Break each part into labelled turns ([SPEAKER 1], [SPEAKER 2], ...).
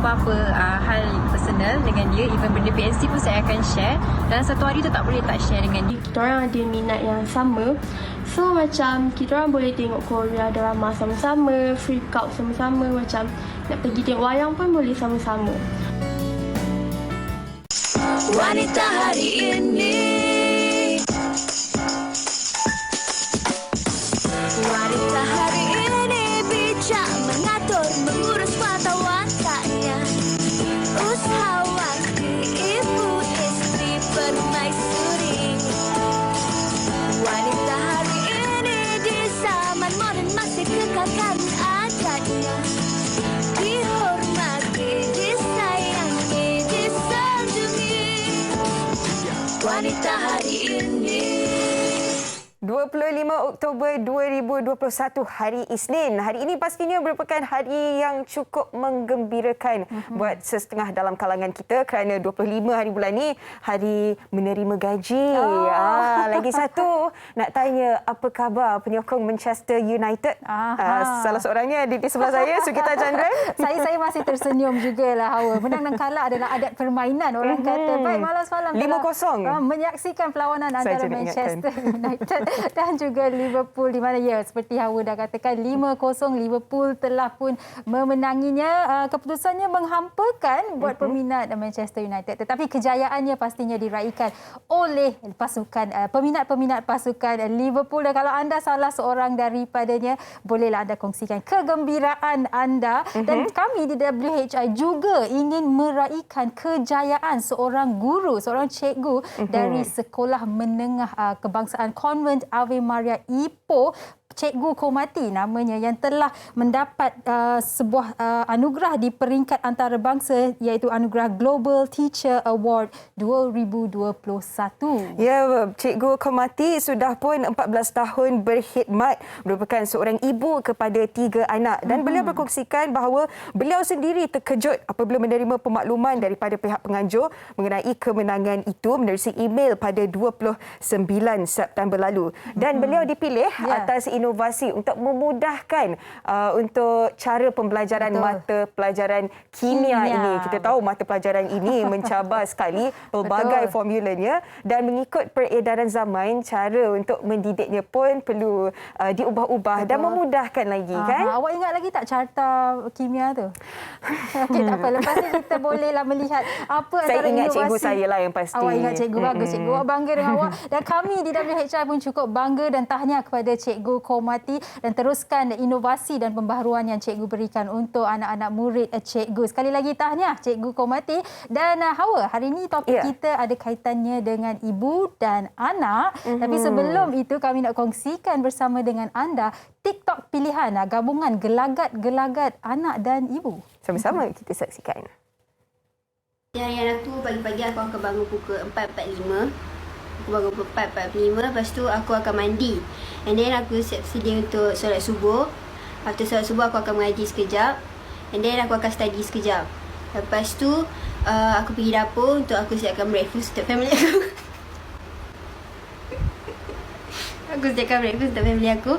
[SPEAKER 1] apa-apa hal personal dengan dia, even benda PNC pun saya akan share. Dalam satu hari tu tak boleh tak share dengan dia.
[SPEAKER 2] Kita orang ada minat yang sama. So macam kita orang boleh tengok Korea drama sama-sama, freak out sama-sama, macam nak pergi tengok wayang pun boleh sama-sama.
[SPEAKER 3] Wanita hari ini, wanita hari ini bijak mengatur, mengurus mata wataknya, usahawan, ibu, istri, permaisuri. Wanita hari ini di zaman modern masih kekalkan adatnya, dihormati, disayangi, disanjungi. Wanita hari ini.
[SPEAKER 4] 25 Oktober 2021, hari Isnin. Hari ini pastinya merupakan hari yang cukup menggembirakan buat setengah dalam kalangan kita kerana 25 hari bulan ni hari menerima gaji. Lagi satu, nak tanya apa khabar penyokong Manchester United? Salah seorangnya di sebelah saya, Sukita Chandran.
[SPEAKER 5] Saya masih tersenyum jugalah, Hawa. Menang dan kalah adalah adat permainan. Orang kata, baik malam semalam
[SPEAKER 4] 5-0.
[SPEAKER 5] Menyaksikan perlawanan antara Manchester United dan juga Liverpool, di mana seperti Hawa dah katakan 5-0 Liverpool telah pun memenanginya. Keputusannya menghampakan buat peminat Manchester United, tetapi kejayaannya pastinya diraikan oleh pasukan peminat-peminat pasukan Liverpool. Dan kalau anda salah seorang daripadanya, bolehlah anda kongsikan kegembiraan anda. Dan kami di WHI juga ingin meraihkan kejayaan seorang guru, seorang cikgu dari Sekolah Menengah Kebangsaan Konvent Ave Maria Ipoh, Cikgu Komati namanya, yang telah mendapat sebuah anugerah di peringkat antarabangsa, iaitu anugerah Global Teacher Award 2021.
[SPEAKER 4] Ya, Cikgu Komati sudah pun 14 tahun berkhidmat, merupakan seorang ibu kepada 3 anak, dan beliau berkongsikan bahawa beliau sendiri terkejut apabila menerima pemakluman daripada pihak penganjur mengenai kemenangan itu menerusi email pada 29 September lalu. Dan beliau dipilih atas inovasi untuk memudahkan untuk cara pembelajaran mata pelajaran kimia ini. Kita tahu mata pelajaran ini mencabar sekali pelbagai formulanya, dan mengikut peredaran zaman, cara untuk mendidiknya pun perlu diubah-ubah dan memudahkan lagi, kan?
[SPEAKER 5] Awak ingat lagi tak carta kimia tu? Okey, tak apa. Lepas ni kita bolehlah melihat apa
[SPEAKER 4] saya
[SPEAKER 5] antara
[SPEAKER 4] ingat
[SPEAKER 5] inovasi.
[SPEAKER 4] cikgu saya lah yang pasti.
[SPEAKER 5] Awak ingat cikgu, bagus cikgu. Awak bangga dengan awak. Dan kami di WHI pun cukup bangga dan tahniah kepada Cikgu Komati, dan teruskan inovasi dan pembaharuan yang cikgu berikan untuk anak-anak murid cikgu. Sekali lagi tahniah Cikgu Komati. Dan Hawa, hari ini topik kita ada kaitannya dengan ibu dan anak. Tapi sebelum itu kami nak kongsikan bersama dengan anda TikTok pilihan gabungan gelagat-gelagat anak dan ibu.
[SPEAKER 4] Sama-sama kita saksikan.
[SPEAKER 6] Harian aku pagi-pagi aku akan bangun pukul 4.45. Aku bangun pukul 4.45, lepas tu aku akan mandi. And then aku siap sedia untuk solat subuh. After solat subuh aku akan mengaji sekejap. And then aku akan study sekejap. Lepas tu aku pergi dapur untuk aku siapkan breakfast untuk family aku. Aku siapkan breakfast untuk family aku.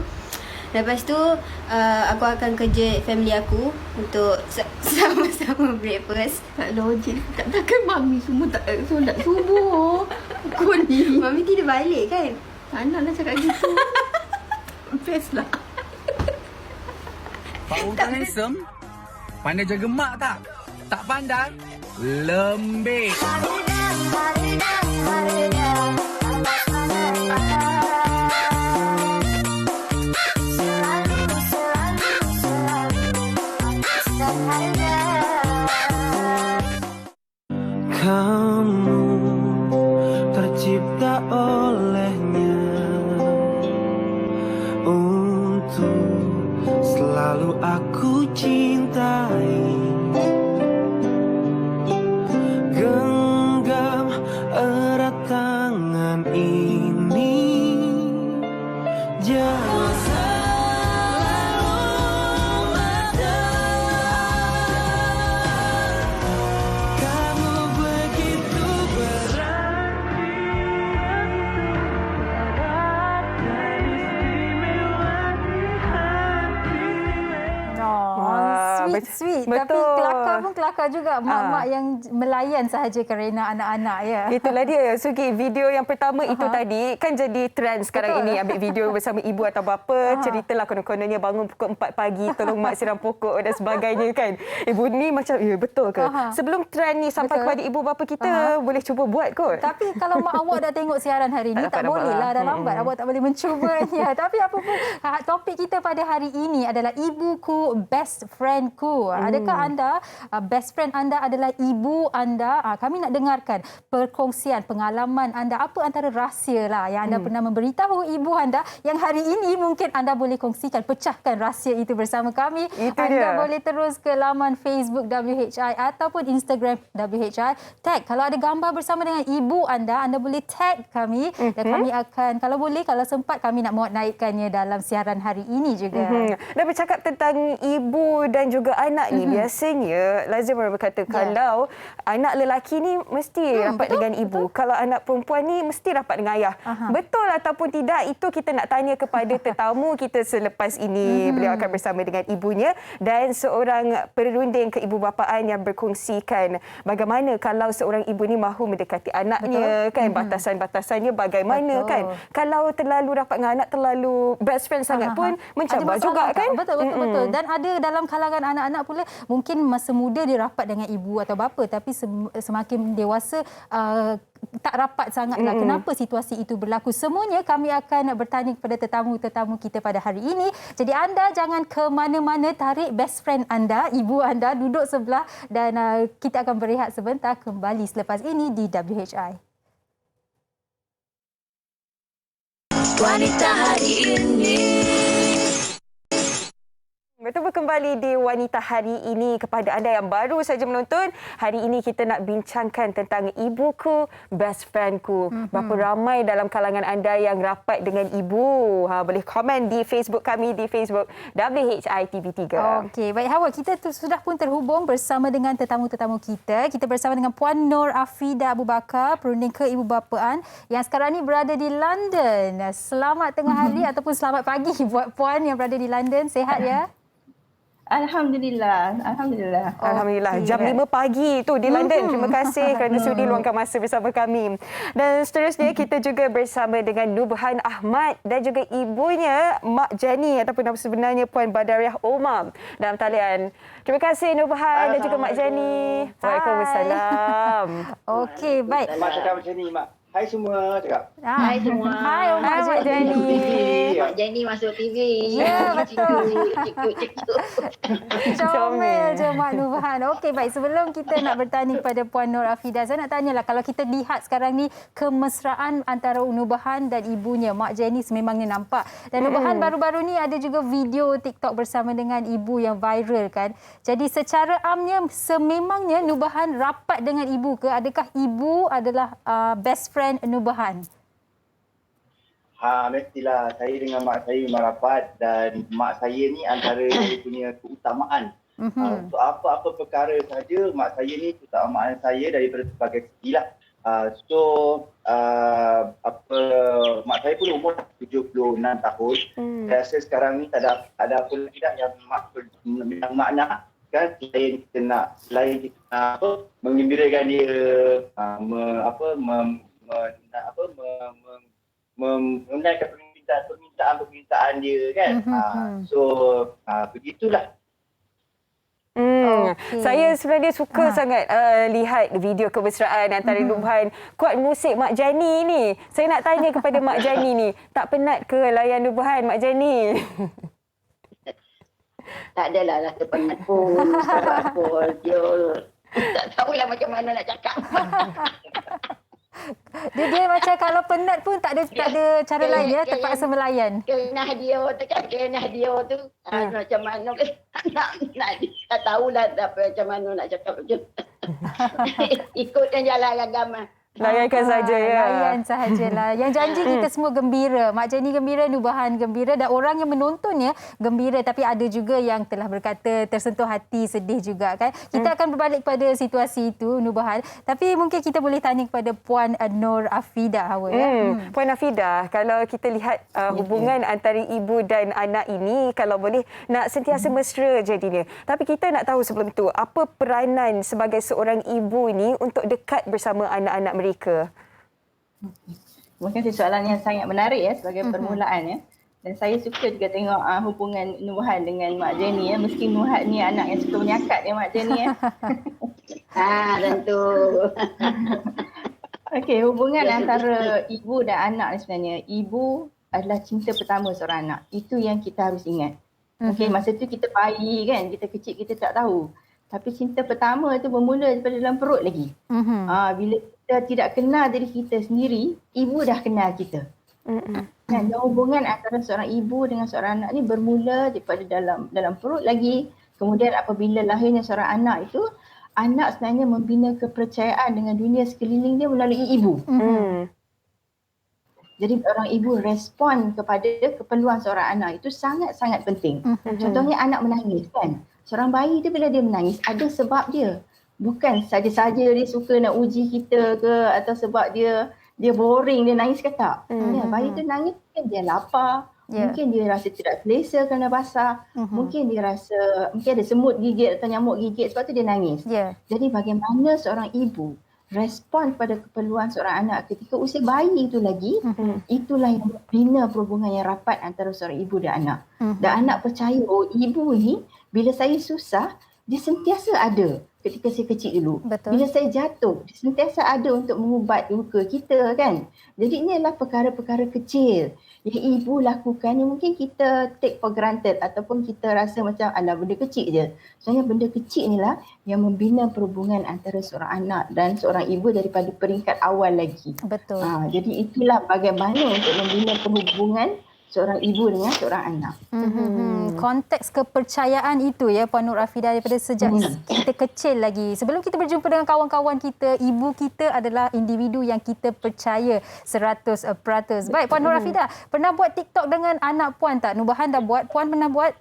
[SPEAKER 6] Lepas tu aku akan kejut family aku untuk sama-sama breakfast. Tak logik. Takkan mami semua tak solat subuh. Aku ni mami tidak balik kan? Tak nak lah cakap gitu. Best lah.
[SPEAKER 7] Pak Uta handsome. Pandai jaga mak tak? Tak pandai? Lembik.
[SPEAKER 8] Kamu tercipta olehnya untuk selalu aku cintai. Genggam erat tangan ini, jangan selalu ada. Kamu begitu berarti dan istimewa di hati.
[SPEAKER 5] Sweet.
[SPEAKER 4] Betul.
[SPEAKER 5] Tapi kelakar mak pun kelakar juga. Mak-mak yang melayan sahaja kerana anak-anak ya.
[SPEAKER 4] Itulah dia Sugi, video yang pertama itu tadi kan jadi trend sekarang ini, ambil video bersama ibu atau bapa, ceritalah konon-kononnya bangun pukul 4 pagi tolong mak siram pokok dan sebagainya kan. Ibu ni macam ya betul ke? Sebelum trend ni sampai kepada ibu bapa kita boleh cuba buat kot.
[SPEAKER 5] Tapi kalau mak awak dah tengok siaran hari ini, tak boleh lah, dah lambat awak tak boleh mencubanya. Tapi apa pun, topik kita pada hari ini adalah ibuku, best friendku. Adakah anda, best friend anda adalah ibu anda? Kami nak dengarkan perkongsian pengalaman anda. Apa antara rahsia lah yang anda pernah memberitahu ibu anda yang hari ini mungkin anda boleh kongsikan, pecahkan rahsia itu bersama kami. Anda boleh terus ke laman Facebook WHI ataupun Instagram WHI. Tag, kalau ada gambar bersama dengan ibu anda boleh tag kami dan kami akan, kalau boleh, kalau sempat, kami nak muat naikkannya dalam siaran hari ini juga.
[SPEAKER 4] Dan bercakap tentang ibu dan juga anak ni, biasanya lazim orang berkata kalau anak lelaki ni mesti rapat dengan ibu. Kalau anak perempuan ni mesti rapat dengan ayah. Betul ataupun tidak, itu kita nak tanya kepada tetamu kita selepas ini. Beliau akan bersama dengan ibunya dan seorang perunding keibubapaan yang berkongsikan bagaimana kalau seorang ibu ni mahu mendekati anaknya, kan, batasan-batasannya bagaimana, kan. Kalau terlalu rapat dengan anak, terlalu best friend sangat pun mencabar juga, kan.
[SPEAKER 5] Betul. Dan ada dalam kalangan anak-anak pula, mungkin masa muda dia rapat dengan ibu atau bapa, tapi semakin dewasa tak rapat sangatlah. Kenapa situasi itu berlaku? Semuanya kami akan bertanya kepada tetamu-tetamu kita pada hari ini. Jadi anda jangan ke mana-mana, tarik best friend anda, ibu anda, duduk sebelah dan kita akan berehat sebentar, kembali selepas ini di WHI.
[SPEAKER 3] Wanita hari ini.
[SPEAKER 4] Bertemu kembali di Wanita Hari Ini. Kepada anda yang baru saja menonton, hari ini kita nak bincangkan tentang ibuku, best friendku. Berapa ramai dalam kalangan anda yang rapat dengan ibu? Boleh komen di Facebook kami, di Facebook WHI TV3.
[SPEAKER 5] Okey, baik Hawa, kita sudah pun terhubung bersama dengan tetamu-tetamu kita. Kita bersama dengan Puan Nur Afida Abu Bakar, perunding keibubapaan yang sekarang ni berada di London. Selamat tengah hari ataupun selamat pagi buat Puan yang berada di London. Sehat ya?
[SPEAKER 9] Alhamdulillah.
[SPEAKER 4] Jam 5 pagi tu di London. Terima kasih kerana sudi luangkan masa bersama kami. Dan seterusnya kita juga bersama dengan Nurbahan Ahmad dan juga ibunya Mak Jenny ataupun nama sebenarnya Puan Badariah Omar dalam talian. Terima kasih Nurbahan dan juga Mak Jenny. Waalaikumsalam.
[SPEAKER 5] Okey, baik.
[SPEAKER 10] Mak cakap macam ni, Mak. Hai semua, cakap.
[SPEAKER 9] Hai semua.
[SPEAKER 5] Hai Mak Jenny.
[SPEAKER 9] Mak Jenny masuk TV.
[SPEAKER 5] Ya, betul.
[SPEAKER 9] Cikgu.
[SPEAKER 5] Comel je Mak Nurbahan. Okey, baik. Sebelum kita nak bertanya kepada Puan Nur Afida, saya nak tanyalah, kalau kita lihat sekarang ni kemesraan antara Nurbahan dan ibunya, Mak Jenny, sememangnya nampak. Dan Nurbahan baru-baru ni ada juga video TikTok bersama dengan ibu yang viral, kan. Jadi secara amnya, sememangnya Nurbahan rapat dengan ibu ke? Adakah ibu adalah best friend Nurbahan?
[SPEAKER 10] Mestilah. Saya dengan mak saya memang rapat dan mak saya ni antara dia punya keutamaan. Untuk apa-apa perkara saja, mak saya ni keutamaan saya daripada sebagai segi lah. Mak saya pun umur 76 tahun. Saya rasa sekarang ni tak ada apa lagi dah yang mak nak. Kan selain kita nak menggembirakan dia, menunaikan permintaan dia, kan. Begitulah.
[SPEAKER 4] Saya sebenarnya suka sangat lihat video kemesraan antara Nurbahan kuat musik Mak Jenny ni. Saya nak tanya kepada Mak Jenny ni, tak penat ke layan Nurbahan, Mak Jenny?
[SPEAKER 9] Tak adalah rasa penat pun. Dia tak tahulah macam mana nak cakap.
[SPEAKER 5] Dia macam kalau penat pun tak ada cara lain ya, terpaksa melayan.
[SPEAKER 9] Kenah dia tu macam mana nak tahulah macam mana nak cakap macam ikutkan jalan agama.
[SPEAKER 4] Layankan saja ya.
[SPEAKER 5] Layan sahajalah. Yang janji kita semua gembira. Mak Jenny gembira, Nubahan gembira dan orang yang menontonnya gembira. Tapi ada juga yang telah berkata tersentuh hati, sedih juga kan. Kita akan berbalik pada situasi itu, Nubahan. Tapi mungkin kita boleh tanya kepada Puan Nur Afida Hawa.
[SPEAKER 4] Puan Afida, kalau kita lihat hubungan antara ibu dan anak ini, kalau boleh nak sentiasa mesra jadinya. Tapi kita nak tahu sebelum tu, apa peranan sebagai seorang ibu ni untuk dekat bersama anak-anak mereka?
[SPEAKER 11] Terima kasih, soalan yang sangat menarik ya sebagai permulaan ya. Dan saya suka juga tengok hubungan Nubahan dengan Mak Jenny ya. Meski Nubahan ni anak yang suka menyakat ya Mak Jenny ya.
[SPEAKER 9] Tentu.
[SPEAKER 11] Okey, hubungan antara ibu dan anak ni sebenarnya. Ibu adalah cinta pertama seorang anak. Itu yang kita harus ingat. Okey, masa tu kita bayi kan, kita kecil kita tak tahu. Tapi cinta pertama tu bermula daripada dalam perut lagi. Bila kita tidak kenal diri kita sendiri, ibu dah kenal kita. Dan hubungan antara seorang ibu dengan seorang anak ni bermula daripada dalam perut lagi. Kemudian apabila lahirnya seorang anak itu, anak sebenarnya membina kepercayaan dengan dunia sekeliling dia melalui ibu. Jadi orang ibu respon kepada keperluan seorang anak itu sangat-sangat penting. Contohnya anak menangis kan. Seorang bayi tu bila dia menangis ada sebab dia. Bukan saja-saja dia suka nak uji kita ke atau sebab dia boring, dia nangis ke tak. Bayi tu nangis mungkin dia lapar, mungkin dia rasa tidak selesa kerana basah, mungkin dia rasa mungkin ada semut gigit atau nyamuk gigit, sebab tu dia nangis. Jadi bagaimana seorang ibu respon pada keperluan seorang anak ketika usia bayi itu lagi, itulah yang membina perhubungan yang rapat antara seorang ibu dan anak. Dan anak percaya, oh ibu ni bila saya susah, dia sentiasa ada ketika saya kecil dulu. Bila saya jatuh, dia sentiasa ada untuk mengubat luka kita kan. Jadi ini adalah perkara-perkara kecil yang ibu lakukan yang mungkin kita take for granted ataupun kita rasa macam alah benda kecil je. Sebenarnya benda kecil inilah yang membina perhubungan antara seorang anak dan seorang ibu daripada peringkat awal lagi.
[SPEAKER 5] Betul.
[SPEAKER 11] Jadi itulah bagaimana untuk membina perhubungan seorang ibu dengan seorang anak.
[SPEAKER 5] Konteks kepercayaan itu ya Puan Nur Afida daripada sejak kita kecil lagi. Sebelum kita berjumpa dengan kawan-kawan kita, ibu kita adalah individu yang kita percaya 100%. Baik Puan Nur Afida, pernah buat TikTok dengan anak Puan tak? Nubahan dah buat, Puan pernah buat?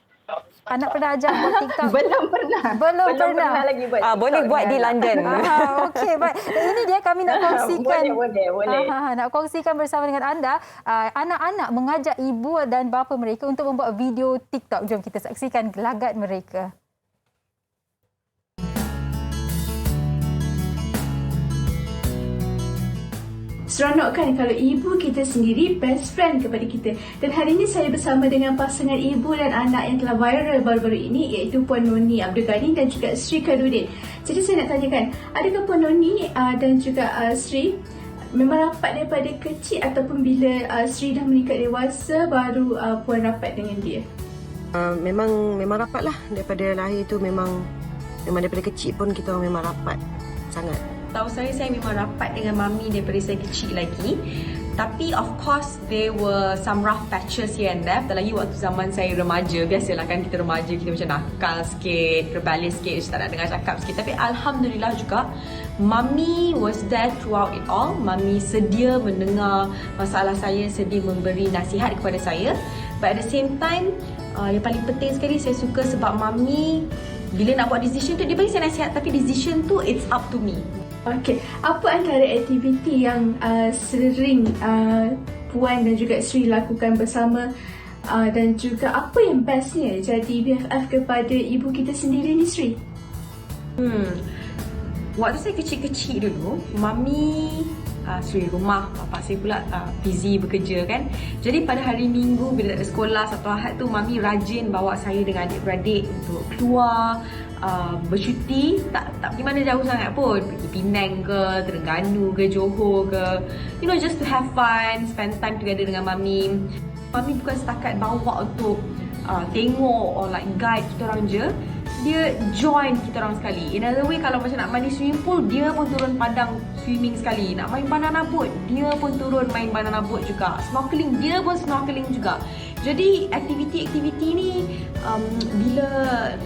[SPEAKER 5] Anak pernah ajak buat TikTok?
[SPEAKER 11] Belum pernah lagi buat TikTok.
[SPEAKER 4] Boleh buat di London.
[SPEAKER 5] Okey, baik. Ini dia kami nak kongsikan.
[SPEAKER 11] Boleh.
[SPEAKER 5] Nak kongsikan bersama dengan anda. Anak-anak mengajak ibu dan bapa mereka untuk membuat video TikTok. Jom kita saksikan gelagat mereka.
[SPEAKER 12] Seronok kan kalau ibu kita sendiri best friend kepada kita. Dan hari ini saya bersama dengan pasangan ibu dan anak yang telah viral baru-baru ini, iaitu Puan Noni Abdul Ghani dan juga Sri Khairuddin. Jadi saya nak tanyakan, adakah Puan Noni dan juga Sri memang rapat daripada kecil ataupun bila Sri dah meningkat dewasa baru Puan rapat dengan dia?
[SPEAKER 13] Memang rapat lah. Daripada lahir tu memang daripada kecil pun kita memang rapat sangat.
[SPEAKER 1] Tahu saya memang rapat dengan mami daripada saya kecil lagi. Tapi of course there were some rough patches here and there. Apalagi waktu zaman saya remaja. Biasalah kan kita remaja, kita macam nakal sikit, rebellious sikit, tak nak dengar cakap sikit. Tapi Alhamdulillah juga mami was there throughout it all. Mami sedia mendengar masalah saya, sedia memberi nasihat kepada saya. But at the same time, yang paling penting sekali saya suka sebab mami bila nak buat decision tu, dia bagi saya nasihat, tapi decision tu it's up to me.
[SPEAKER 12] Okey, apa antara aktiviti yang sering Puan dan juga Sri lakukan bersama dan juga apa yang bestnya jadi BFF kepada ibu kita sendiri ni, Sri?
[SPEAKER 1] Waktu saya kecil-kecil dulu, mami Sri rumah, bapak saya pula busy bekerja kan. Jadi pada hari Minggu bila tak ada sekolah, Sabtu Ahad tu mami rajin bawa saya dengan adik-beradik untuk keluar, bercuti, tak pergi mana jauh sangat pun, pergi Penang ke, Terengganu ke, Johor ke, you know, just to have fun, spend time together dengan mami. Mami bukan setakat bawa untuk tengok or like guide kita orang je, dia join kita orang sekali. In other way, kalau macam nak mandi swimming pool, dia pun turun padang swimming sekali. Nak main banana boat, dia pun turun main banana boat juga. Snorkeling, dia pun snorkeling juga. Jadi aktiviti-aktiviti ni bila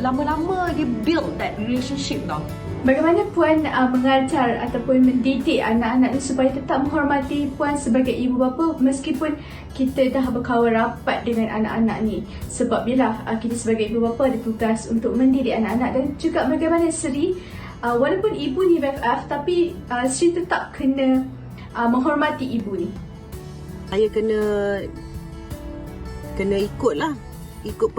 [SPEAKER 1] lama-lama dia build that relationship tau.
[SPEAKER 12] Bagaimana Puan mengajar ataupun mendidik anak-anak ni supaya tetap menghormati Puan sebagai ibu bapa meskipun kita dah berkawan rapat dengan anak-anak ni? Sebab bila kita sebagai ibu bapa ada tugas untuk mendidik anak-anak, dan juga bagaimana Sri walaupun ibu ni BFF tapi Sri tetap kena menghormati ibu ni.
[SPEAKER 13] Saya kena ikut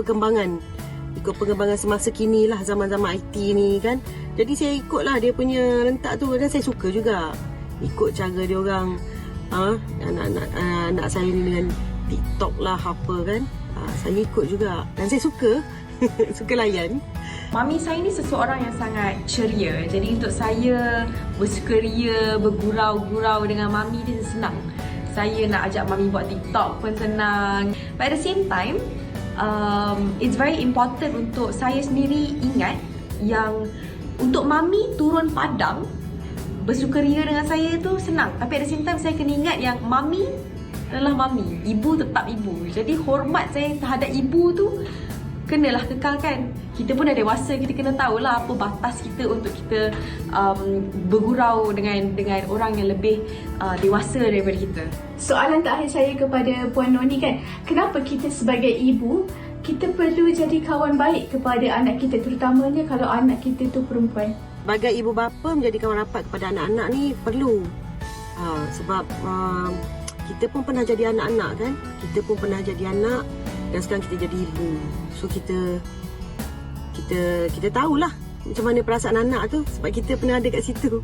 [SPEAKER 13] perkembangan semasa kini lah, zaman-zaman IT ni kan. Jadi saya ikutlah dia punya rentak tu, dan saya suka juga ikut cara dia orang anak saya ni dengan TikTok lah apa kan. Saya ikut juga dan saya suka suka layan.
[SPEAKER 1] Mami saya ni seseorang yang sangat ceria. Jadi untuk saya bersukaria, bergurau-gurau dengan mami dia senang. Saya nak ajak mami buat TikTok pun senang. But at the same time, it's very important untuk saya sendiri ingat yang untuk mami turun padang bersukaria dengan saya tu senang. Tapi at the same time saya kena ingat yang mami adalah mami, ibu tetap ibu. Jadi hormat saya terhadap ibu tu kenalah kekalkan. Kita pun dah dewasa, kita kena tahulah apa batas kita untuk kita bergurau dengan orang yang lebih dewasa daripada kita.
[SPEAKER 12] Soalan terakhir saya kepada Puan Noni kan, kenapa kita sebagai ibu kita perlu jadi kawan baik kepada anak kita, terutamanya kalau anak kita tu perempuan?
[SPEAKER 13] Sebagai ibu bapa menjadi kawan rapat kepada anak-anak ni perlu. Sebab kita pun pernah jadi anak-anak kan. Kita pun pernah jadi anak dan sekarang kita jadi ibu. So kita tahulah macam mana perasaan anak tu sebab kita pernah ada kat situ.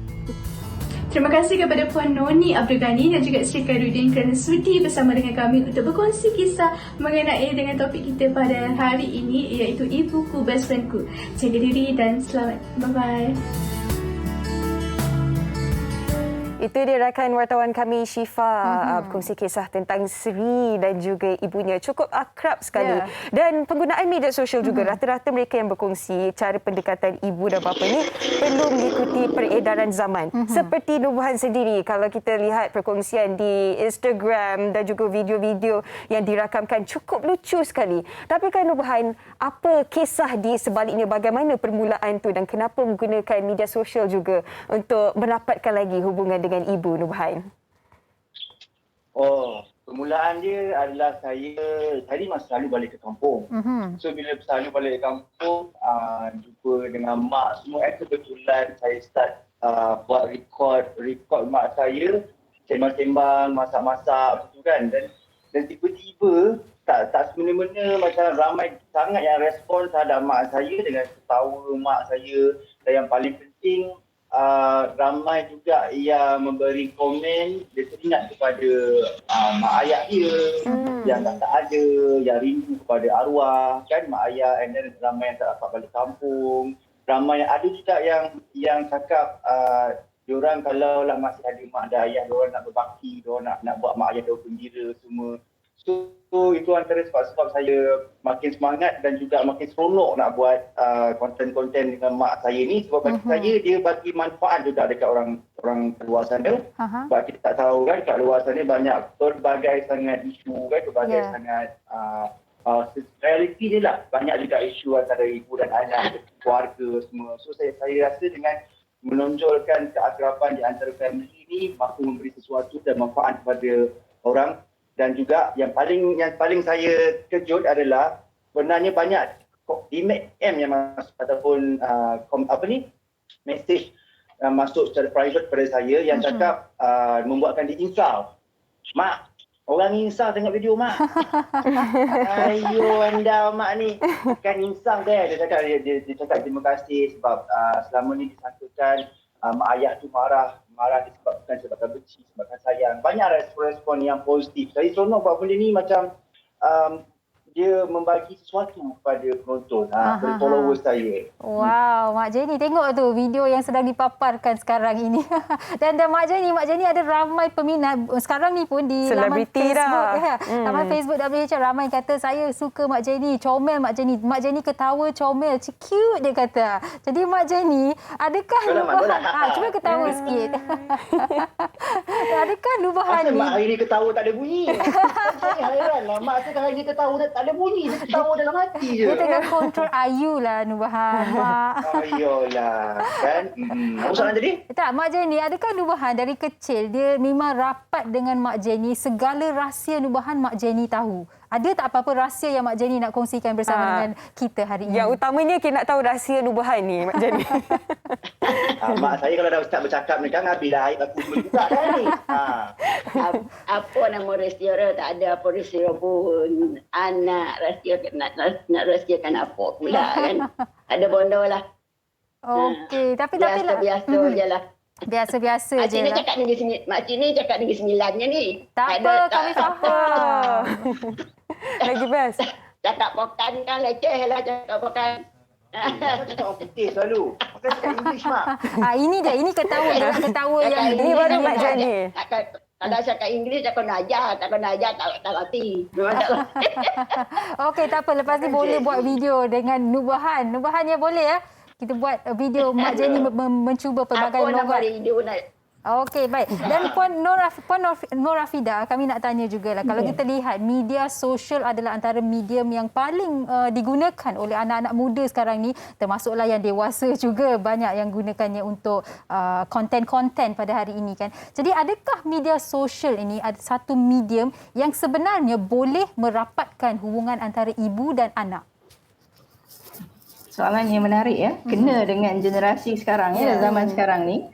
[SPEAKER 12] Terima kasih kepada Puan Noni Abdul Ghani dan juga Sri Khairuddin kerana sudi bersama dengan kami untuk berkongsi kisah mengenai dengan topik kita pada hari ini, iaitu Ibuku Best Friendku. Jaga diri dan selamat. Bye-bye.
[SPEAKER 4] Itu dia rakan wartawan kami Syifa berkongsi kisah tentang Sri dan juga ibunya. Cukup akrab sekali. Dan penggunaan media sosial juga, rata-rata mereka yang berkongsi cara pendekatan ibu dan bapa ni perlu mengikuti peredaran zaman. Seperti Nubuhan sendiri, kalau kita lihat perkongsian di Instagram dan juga video-video yang dirakamkan cukup lucu sekali. Tapi kan Nubuhan, apa kisah di sebaliknya, bagaimana permulaan tu dan kenapa menggunakan media sosial juga untuk merapatkan lagi hubungan dengan ibu, Nubuhan?
[SPEAKER 10] Permulaan dia adalah saya memang selalu balik ke kampung. So bila selalu balik ke kampung, jumpa dengan mak semua, kebetulan saya start buat record mak saya, sembang-sembang, masak-masak tu kan. Dan tiba-tiba tak semena-mena macam ramai sangat yang respon terhadap mak saya dengan ketawa mak saya. Dan yang paling penting, ramai juga yang memberi komen dia teringat kepada mak ayah dia yang dah tak ada, yang rindu kepada arwah kan mak ayah. And then ramai yang tak dapat balik kampung, ramai yang ada juga yang cakap diorang kalau lah masih ada mak dan ayah, diorang nak berbakti, diorang nak buat mak ayah diorang gembira semua. So itu antara sebab-sebab saya makin semangat dan juga makin seronok nak buat konten-konten dengan mak saya ni. Sebab bagi saya dia bagi manfaat juga dekat orang luar sana. Sebab kita tak tahu kan kat luar sana banyak berbagai sangat isu kan, berbagai sangat realiti dia lah. Banyak juga isu antara ibu dan anak, keluarga semua. So saya rasa dengan menonjolkan keakraban di antara family ni mampu memberi sesuatu dan manfaat kepada orang. Dan juga yang paling saya kejut adalah sebenarnya banyak DM yang masuk ataupun message masuk secara private pada saya yang cakap membuatkan dia insal. Mak, orang insal tengok video mak. Ayo anda mak ni kan insal dia. Dia cakap terima kasih sebab selama ni disangkakan mak ayah tu marah disebabkan benci, sebabkan sayang. Banyak respon yang positif. Saya seronok buat benda ni macam dia membagi sesuatu kepada penonton, kepada followers saya.
[SPEAKER 5] Wow, Mak Jenny tengok tu video yang sedang dipaparkan sekarang ini. dan Mak Jenny ada ramai peminat sekarang ni pun di laman Facebook. Laman Facebook WH ramai kata saya suka Mak Jenny, comel Mak Jenny. Mak Jenny ketawa comel, cute dia kata. Jadi Mak Jenny, adakah cuba ketawa sikit. Adakah nubahan
[SPEAKER 10] Asal
[SPEAKER 5] ni?
[SPEAKER 10] mak hari ni ketawa tak ada bunyi. Saya hairan lah. Mak saya hari ni ketawa tak ada bunyi. Dia ketawa dalam hati je.
[SPEAKER 5] Dia tengah kontrol Ayu lah nubahan, Mak.
[SPEAKER 10] Ayolah. Kan? Apa soalan tadi?
[SPEAKER 5] Tak, Mak Jenny, adakah nubahan dari kecil dia memang rapat dengan Mak Jenny, segala rahsia nubahan Mak Jenny tahu? Ada tak apa-apa rahsia yang Mak Jenny nak kongsikan bersama dengan kita hari ini?
[SPEAKER 4] Yang utamanya kita nak tahu rahsia nubahan ni, Mak Jenny.
[SPEAKER 10] Mak saya kalau dah start bercakap ni kan habis dah air aku juga dah ni.
[SPEAKER 9] Apa nama rahsia dia? Tak ada apa rahsia pun. Anak rahsia nak rahsiakan apa pula kan. Ada bondo lah.
[SPEAKER 5] Okey, tapi
[SPEAKER 9] biasa je lah.
[SPEAKER 5] Biasa-biasa je
[SPEAKER 9] Cik ni
[SPEAKER 5] lah.
[SPEAKER 9] cakap Makcik ni cakap Negeri Sembilannya ni.
[SPEAKER 5] Tak apa, kami faham.
[SPEAKER 4] Lagi best.
[SPEAKER 9] Cakap pokan kan leceh lah cakap pokan.
[SPEAKER 10] Cakap orang putih selalu. Makan cakap English, Mak.
[SPEAKER 5] Ini dia, ini ketawa yang
[SPEAKER 4] ini baru Mak Jenny.
[SPEAKER 9] Kalau cakap Inggeris, cakap Najah. Cakap Najah tak reti. Memang tak reti.
[SPEAKER 5] Okey, tak apa. Lepas ni boleh buat video dengan nubahan. Nubahannya boleh ya. Kita buat video Mak Jenny mencuba pelbagai
[SPEAKER 9] Apa nama
[SPEAKER 5] logat.
[SPEAKER 9] video nak?
[SPEAKER 5] Okey, baik. Dan Puan Nur Rafida, kami nak tanya jugalah. Kalau kita lihat, media sosial adalah antara medium yang paling digunakan oleh anak-anak muda sekarang ni, termasuklah yang dewasa juga banyak yang gunakannya untuk konten-konten pada hari ini kan. Jadi adakah media sosial ini ada satu medium yang sebenarnya boleh merapatkan hubungan antara ibu dan anak?
[SPEAKER 11] Soalan yang menarik ya. Kena dengan generasi sekarang ya, zaman sekarang ni.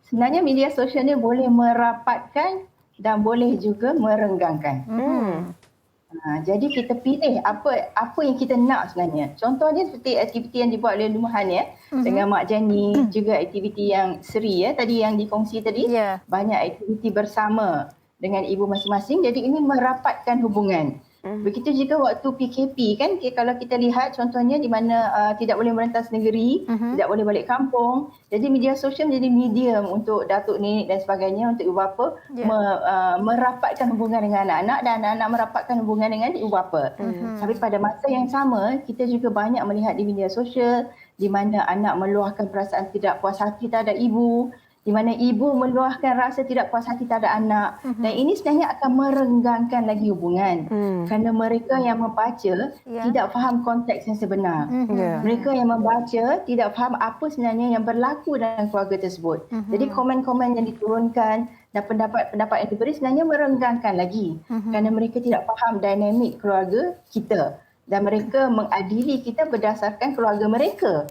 [SPEAKER 11] Sebenarnya media sosial ni boleh merapatkan dan boleh juga merenggangkan. Jadi kita pilih apa yang kita nak sebenarnya. Contohnya seperti aktiviti yang dibuat oleh Lumahan ya, dengan Mak Jenny, juga aktiviti yang Seri ya, tadi yang dikongsi tadi. Banyak aktiviti bersama dengan ibu masing-masing. Jadi ini merapatkan hubungan. Begitu juga waktu PKP kan, kalau kita lihat contohnya di mana tidak boleh merentas negeri, tidak boleh balik kampung. Jadi media sosial menjadi medium untuk datuk nenek dan sebagainya, untuk ibu bapa merapatkan hubungan dengan anak-anak dan anak-anak merapatkan hubungan dengan ibu bapa. Tapi pada masa yang sama, kita juga banyak melihat di media sosial di mana anak meluahkan perasaan tidak puas hati terhadap ibu, di mana ibu meluahkan rasa tidak puas hati terhadap anak. Dan ini sebenarnya akan merenggangkan lagi hubungan. Kerana mereka yang membaca tidak faham konteks yang sebenar. Mereka yang membaca tidak faham apa sebenarnya yang berlaku dalam keluarga tersebut. Jadi komen-komen yang diturunkan dan pendapat-pendapat yang diberi sebenarnya merenggangkan lagi. Kerana mereka tidak faham dinamik keluarga kita. Dan mereka mengadili kita berdasarkan keluarga mereka.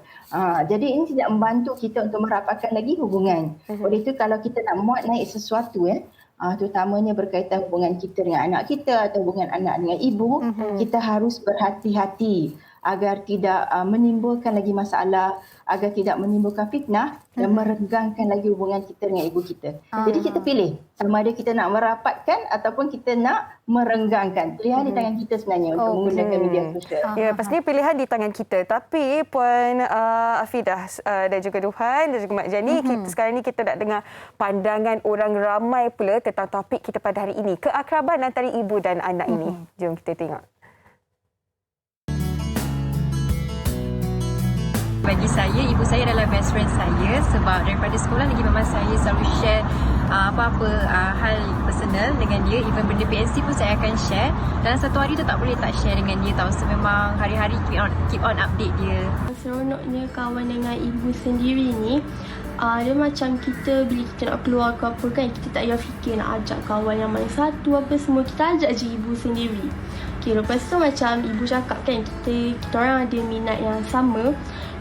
[SPEAKER 11] Jadi ini tidak membantu kita untuk merapatkan lagi hubungan. Oleh itu kalau kita nak muat naik sesuatu terutamanya berkaitan hubungan kita dengan anak kita atau hubungan anak dengan ibu, kita harus berhati-hati agar tidak menimbulkan lagi masalah, agar tidak menimbulkan fitnah dan merenggangkan lagi hubungan kita dengan ibu kita. Jadi kita pilih sama ada kita nak merapatkan ataupun kita nak merenggangkan. Pilihan di tangan kita sebenarnya untuk menggunakan media sosial.
[SPEAKER 4] Ya, pastinya pilihan di tangan kita. Tapi Puan Afidah dan juga Duhan dan juga Mak Jenny, kita sekarang ni kita nak dengar pandangan orang ramai pula tentang topik kita pada hari ini, keakraban antara ibu dan anak ini. Jom kita tengok.
[SPEAKER 1] Bagi saya, ibu saya adalah best friend saya sebab daripada sekolah lagi memang saya selalu share apa-apa hal personal dengan dia. Even benda PNC pun saya akan share. Dalam satu hari tu tak boleh tak share dengan dia tau. So memang hari-hari keep on update dia.
[SPEAKER 2] Seronoknya kawan dengan ibu sendiri ni, dia macam kita bila kita nak keluar ke apa kan, kita tak payah fikir nak ajak kawan yang mana satu apa semua, kita ajak je ibu sendiri. Okay, lepas tu macam ibu cakap kan, kita orang ada minat yang sama.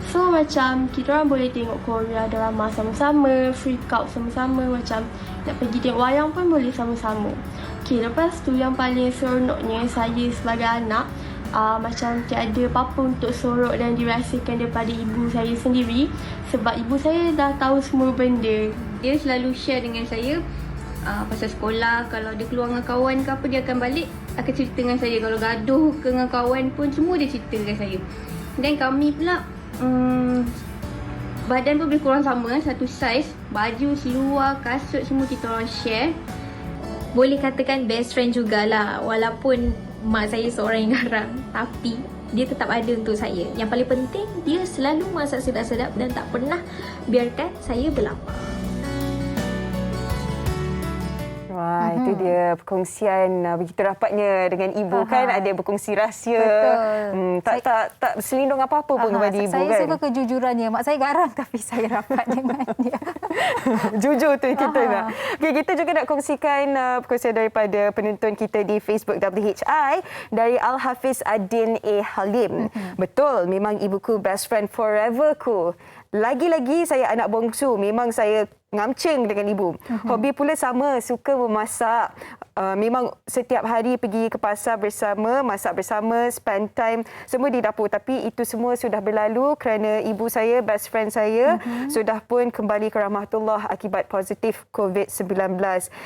[SPEAKER 2] So macam kita orang boleh tengok Korea drama sama-sama, freak out sama-sama, macam nak pergi tengok wayang pun boleh sama-sama. Okay, lepas tu yang paling seronoknya saya sebagai anak, macam tiada apa-apa untuk sorok dan dirasakan daripada ibu saya sendiri. Sebab ibu saya dah tahu semua benda.
[SPEAKER 1] Dia selalu share dengan saya pasal sekolah. Kalau dia keluar dengan kawan ke apa, dia akan balik akan cerita dengan saya. Kalau gaduh dengan kawan pun semua dia cerita dengan saya. Dan kami pula badan pun lebih kurang sama, satu saiz. Baju, seluar, kasut semua kita orang share. Boleh katakan best friend jugalah. Walaupun mak saya seorang yang garang, tapi dia tetap ada untuk saya. Yang paling penting, dia selalu masak sedap-sedap dan tak pernah biarkan saya berlapar.
[SPEAKER 4] Itu dia perkongsian begitu rapatnya dengan ibu kan, ada berkongsi rahsia. Tak selindung apa-apa pun kepada ibu
[SPEAKER 5] saya
[SPEAKER 4] kan.
[SPEAKER 5] Saya suka kejujurannya. Mak saya garang tapi saya rapat dengan dia.
[SPEAKER 4] Jujur tu kita nak. Okay, kita juga nak kongsikan perkongsian daripada penonton kita di Facebook WHI dari Al-Hafiz Adin A. Halim. Betul, memang ibuku best friend forever ku. Lagi-lagi saya anak bongsu, memang saya ngamceng dengan ibu. Hobi pula sama, suka memasak. Memang setiap hari pergi ke pasar bersama, masak bersama, spend time semua di dapur. Tapi itu semua sudah berlalu kerana ibu saya, best friend saya, sudah pun kembali ke rahmatullah akibat positif COVID-19.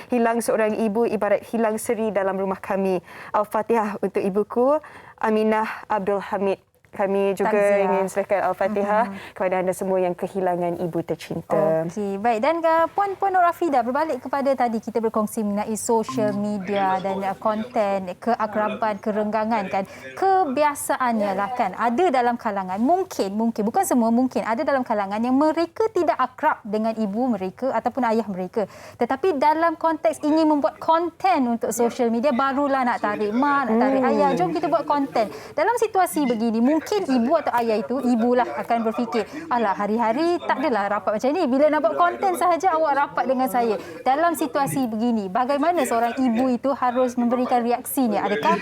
[SPEAKER 4] Hilang seorang ibu ibarat hilang seri dalam rumah kami. Al-Fatihah untuk ibuku, Aminah Abdul Hamid. Kami juga ingin serahkan Al-Fatihah kepada anda semua yang kehilangan ibu tercinta.
[SPEAKER 5] Okey, baik. Dan Puan Nur Afida, berbalik kepada tadi kita berkongsi mengenai social media dan konten, keakraban, kerenggangan kan. Kebiasaannya lah kan. Ada dalam kalangan, mungkin, bukan semua, mungkin ada dalam kalangan yang mereka tidak akrab dengan ibu mereka ataupun ayah mereka. Tetapi dalam konteks ingin membuat konten untuk social media, barulah nak tarik mak, nak tarik ayah. Jom kita buat konten. Dalam situasi begini, mungkin ibu atau ayah itu, ibulah akan berfikir, alah hari-hari tak adalah rapat macam ni. Bila nak buat konten sahaja awak rapat dengan saya. Dalam situasi begini, bagaimana seorang ibu itu harus memberikan reaksinya? Adakah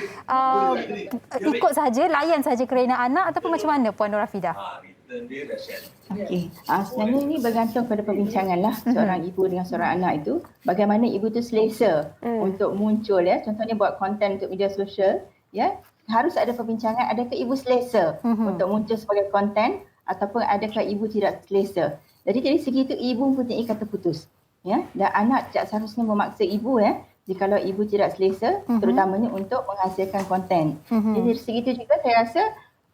[SPEAKER 5] ikut sahaja, layan sahaja kerana anak ataupun macam mana Puan Nur Afida?
[SPEAKER 11] Okey, sebenarnya ini bergantung pada perbincangan lah seorang ibu dengan seorang anak itu. Bagaimana ibu itu selesa untuk muncul ya. Contohnya buat konten untuk media sosial ya. Harus ada perbincangan, adakah ibu selesa untuk muncul sebagai konten ataupun adakah ibu tidak selesa. Jadi dari segi itu ibu mempunyai kata putus. Ya? Dan anak tidak seharusnya memaksa ibu ya, jikalau ibu tidak selesa, terutamanya untuk menghasilkan konten. Jadi dari segi itu juga saya rasa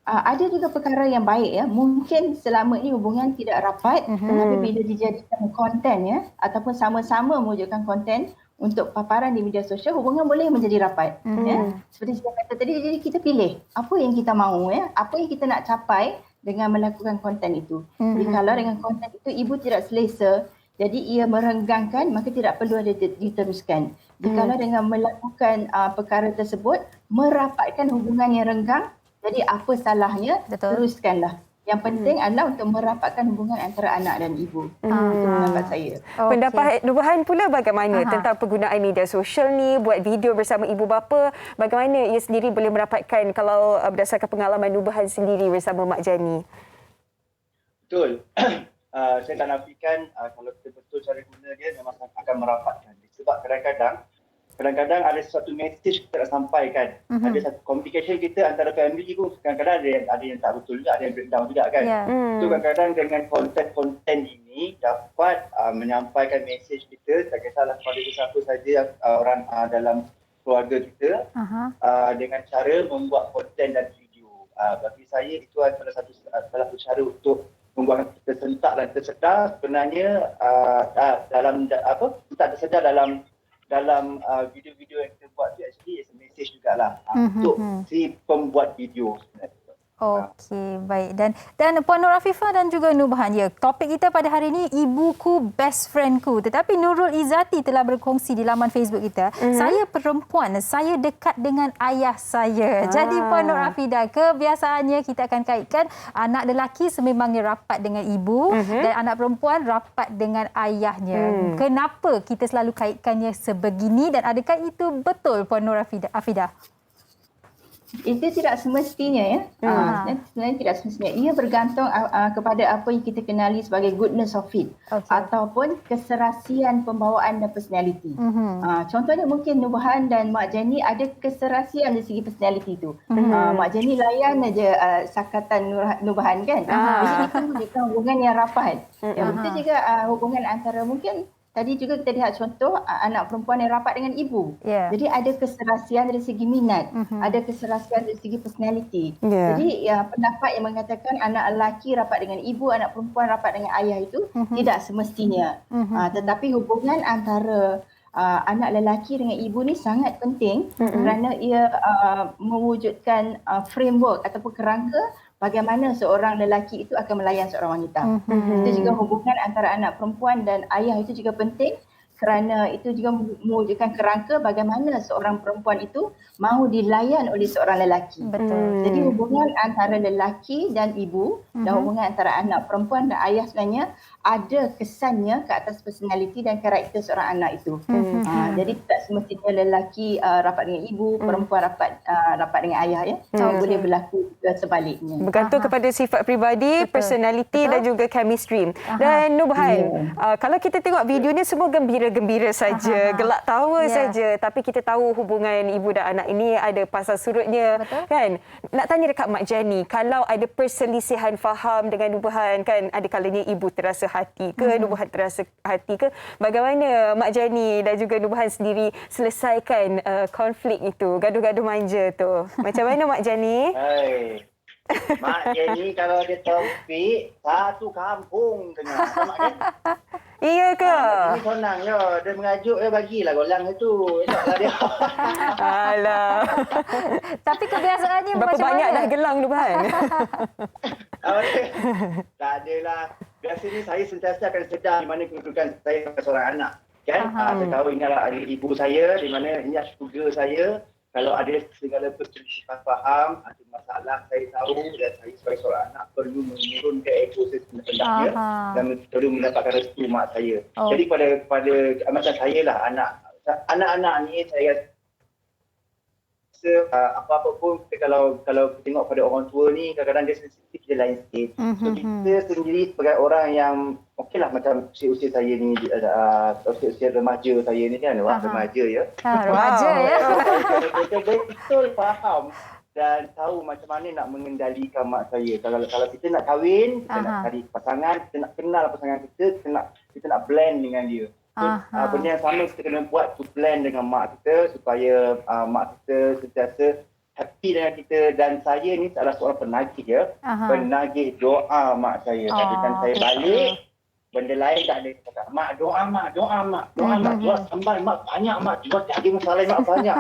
[SPEAKER 11] ada juga perkara yang baik ya. Mungkin selama ini hubungan tidak rapat, tetapi bila dijadikan konten ya, ataupun sama-sama mewujudkan konten untuk paparan di media sosial, hubungan boleh menjadi rapat. Ya. Seperti saya kata tadi, jadi kita pilih apa yang kita mahu, ya, apa yang kita nak capai dengan melakukan konten itu. Jadi kalau dengan konten itu ibu tidak selesa, jadi ia merenggangkan, maka tidak perlu ada diteruskan. Jikalau dengan melakukan perkara tersebut, merapatkan hubungan yang renggang, jadi apa salahnya, teruskanlah. Yang penting adalah untuk merapatkan hubungan antara anak dan ibu. Itu pendapat saya.
[SPEAKER 4] Pendapat Nubahan pula bagaimana tentang penggunaan media sosial ni, buat video bersama ibu bapa, bagaimana ia sendiri boleh merapatkan kalau berdasarkan pengalaman Nubahan sendiri bersama Mak Jani?
[SPEAKER 10] Betul. Saya tak nafikan kalau kita betul cara guna dia memang akan merapatkan. Sebab kadang-kadang ada satu message kita nak sampaikan. Ada satu communication kita antara family pun kadang-kadang ada yang tak betul juga, ada yang breakdown juga kan. So kadang-kadang dengan konten ini dapat menyampaikan message kita, tak kisahlah kepada siapa saja orang dalam keluarga kita, dengan cara membuat konten dan video. Bagi saya itu adalah salah satu cara untuk membuat kita sentak dan tersedar sebenarnya tak tersedar dalam video-video yang kita buat tu actually is a message jugalah untuk si pembuat video sebenarnya.
[SPEAKER 5] Okey, baik. Dan Puan Nur Afifah dan juga Nubahan, ya, topik kita pada hari ini, ibuku best friendku. Tetapi Nurul Izzati telah berkongsi di laman Facebook kita, saya perempuan, saya dekat dengan ayah saya. Jadi Puan Nur Afida, kebiasaannya kita akan kaitkan anak lelaki sememangnya rapat dengan ibu dan anak perempuan rapat dengan ayahnya. Kenapa kita selalu kaitkannya sebegini dan adakah itu betul Puan Nur Afida?
[SPEAKER 11] Itu tidak semestinya ya. Sebenarnya tidak semestinya. Ia bergantung kepada apa yang kita kenali sebagai goodness of it ataupun keserasian pembawaan dan personality. Contohnya mungkin Nubahan dan Mak Jani ada keserasian dari segi personality itu. Mak Jani layan aja sakatan Nubahan kan. Jadi itu menunjukkan hubungan yang rapat. Betul juga hubungan antara mungkin tadi juga kita lihat contoh anak perempuan yang rapat dengan ibu. Jadi ada keserasian dari segi minat, ada keserasian dari segi personality. Jadi pendapat yang mengatakan anak lelaki rapat dengan ibu, anak perempuan rapat dengan ayah itu tidak semestinya. Tetapi hubungan antara anak lelaki dengan ibu ni sangat penting kerana ia mewujudkan framework ataupun kerangka bagaimana seorang lelaki itu akan melayan seorang wanita. Itu juga hubungan antara anak perempuan dan ayah itu juga penting kerana itu juga mewujudkan kerangka bagaimana seorang perempuan itu mahu dilayan oleh seorang lelaki.
[SPEAKER 5] Betul.
[SPEAKER 11] Jadi hubungan antara lelaki dan ibu dan hubungan antara anak perempuan dan ayah sebenarnya ada kesannya ke atas personaliti dan karakter seorang anak itu. Jadi tak semestinya lelaki rapat dengan ibu, perempuan rapat dengan ayah ya. Boleh berlaku juga sebaliknya.
[SPEAKER 4] Bergantung kepada sifat peribadi, personality dan juga chemistry. Dan Nurbahan, kalau kita tengok video ni semua gembira-gembira saja, gelak tawa saja, tapi kita tahu hubungan ibu dan anak ini ada pasal surutnya. Kan? Nak tanya dekat Mak Jenny, kalau ada perselisihan faham dengan Nurbahan, kan ada kalanya ibu terasa hati ke, Nurbahan terasa hati ke, bagaimana Mak Jenny dan juga Nurbahan sendiri selesaikan konflik itu, gaduh-gaduh manja tu? Macam mana Mak Jenny?
[SPEAKER 10] Hai. Mak Jenny kalau dia topik, satu kampung dengar. Mak Jenny.
[SPEAKER 4] Iya ke?
[SPEAKER 10] Ini senang je. Dia mengajuk, dia bagilah golang itu. Esoklah dia.
[SPEAKER 4] Alah.
[SPEAKER 5] Tapi kebiasaannya
[SPEAKER 4] berapa
[SPEAKER 5] macam
[SPEAKER 4] banyak
[SPEAKER 5] mana?
[SPEAKER 4] dah gelang Nurbahan?
[SPEAKER 10] Tak adalah. Biasanya saya sentiasa akan sedar di mana kedudukan saya sebagai seorang anak. Kan? Saya tahu ini adalah ibu saya, di mana ini adalah syurga saya. Kalau ada segala perselisihan faham, ada masalah, saya tahu dan saya sebagai seorang anak perlu menurunkan ego saya sebenarnya dan perlu mendapatkan restu mak saya. Jadi pada macam saya lah, anak-anak ni saya rasa apa-apa pun kita kalau tengok pada orang tua ni, kadang-kadang dia sensitif, dia lain sikit. So kita sendiri sebagai orang yang okeylah macam usia saya ni, usia remaja saya ni kan, remaja ya.
[SPEAKER 5] Remaja ya.
[SPEAKER 10] Betul faham dan tahu macam mana nak mengendalikan mak saya. Kalau kita nak kahwin, kita nak cari pasangan, kita nak kenal pasangan kita, kita nak blend dengan dia. So, benda yang sama kita kena buat to blend dengan mak kita supaya mak kita sentiasa happy dengan kita. Dan saya ni adalah seorang penagih ya. Penagih doa mak saya. Ketika saya balik, benda lain tak ada. Cakap, mak doa mak, doa mak, doa mak. Jual sambal mak banyak mak, jual daging masalah mak banyak.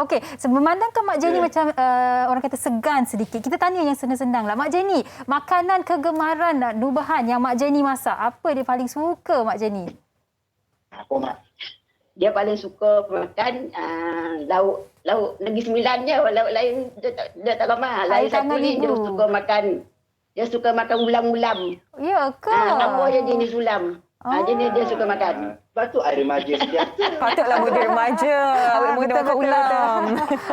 [SPEAKER 5] Okey, memandangkan Mak Jenny macam orang kata segan sedikit. Kita tanya yang senang-senang lah. Mak Jenny, makanan kegemaran Nurbahan yang Mak Jenny masak, apa dia paling suka Mak Jenny?
[SPEAKER 9] Apa mak? Dia paling suka makan lauk Negeri Sembilan je. Lauk lain dia tak lama. Lain satu ni dia suka makan. Dia suka makan ulam-ulam.
[SPEAKER 5] Ya ke?
[SPEAKER 9] Apa je jenis ulam. Jenis dia suka makan.
[SPEAKER 10] Sebab tu air remaja sentiasa.
[SPEAKER 4] Patutlah muda remaja. Muda makan ulam.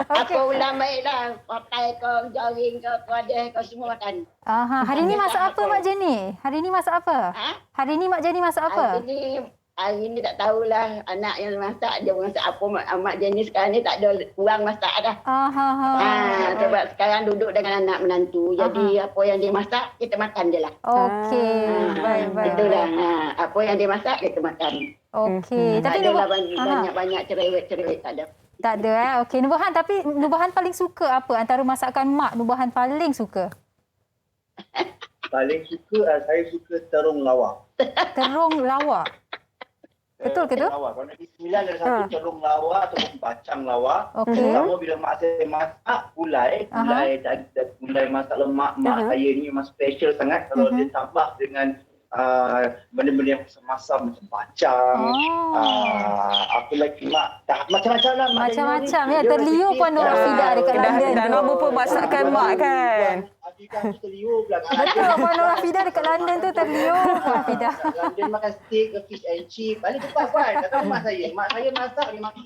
[SPEAKER 9] Apa ulam baiklah. Pakai kau, jaring kau, kuadeh kau semua makan.
[SPEAKER 5] Hari ni masak apa Mak Jenny? Hari ni masak apa? Hari ni Mak Jenny masak apa?
[SPEAKER 9] Hari ni tak tahulah anak yang masak. Dia masak apa. Mak Jenny sekarang ni tak ada orang masak dah. Sebab sekarang duduk dengan anak menantu. Jadi apa yang dia masak, kita makan je lah.
[SPEAKER 5] Okey. Baik.
[SPEAKER 9] Itulah. Apa yang dia masak, kita makan.
[SPEAKER 5] Okey.
[SPEAKER 9] Tak adalah banyak cerewet-cerewet. Tak ada.
[SPEAKER 5] Tak ada Okey. Nurbahan, tapi Nurbahan paling suka apa? Antara masakan mak, Nurbahan paling suka?
[SPEAKER 10] Paling suka, saya suka terung lawak.
[SPEAKER 5] Terung lawak? Betul ke tu?
[SPEAKER 10] Kalau Negeri Sembilan ada satu terung lawak ataupun bacang lawak. Sama bila mak saya masak gulai masak lemak, mak saya ni memang special sangat kalau dia tambah dengan benda-benda yang masam macam bacang. Apa lagi mak? Macam-macam lah.
[SPEAKER 5] Macam-macam ya. Terliur Puan Nur Rafidah dekat London.
[SPEAKER 4] Dan nama pun masakan mak kan.
[SPEAKER 5] Betul, Puan Nur Rafidah dekat London tu terliur Puan Rafidah.
[SPEAKER 10] London makan steak, fish and chip. Balik cepat Puan. Kata mak saya. Mak saya masak dia makan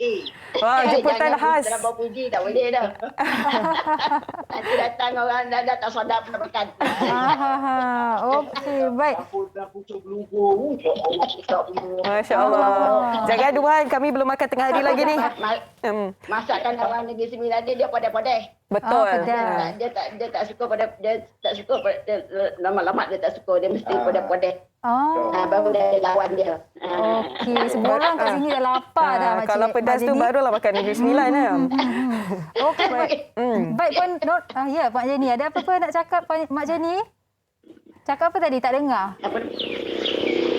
[SPEAKER 4] Wah, jemputan khas.
[SPEAKER 9] Jangan bawa puji, tak boleh dah. Nanti datang orang dah tak sedap nak makan.
[SPEAKER 5] Okey, baik.
[SPEAKER 4] Masya Allah. Jaga Nurbahan, kami belum makan tengah hari lagi ni.
[SPEAKER 9] Masakan orang Negeri Sembilan dia padai-padai.
[SPEAKER 4] Betul.
[SPEAKER 9] Dia tak suka lama-lama dia tak suka, dia mesti padai-padai. Baru dia lawan dia.
[SPEAKER 5] Okey, semua orang kat sini dah lapar dah Makcik.
[SPEAKER 4] Kalau pedas tu barulah makan Negeri Sembilan ya.
[SPEAKER 5] Okey, baik Puan Nur. Ya, Mak Jenny, ada apa-apa nak cakap Mak Jenny? Cakap apa tadi? Tak dengar.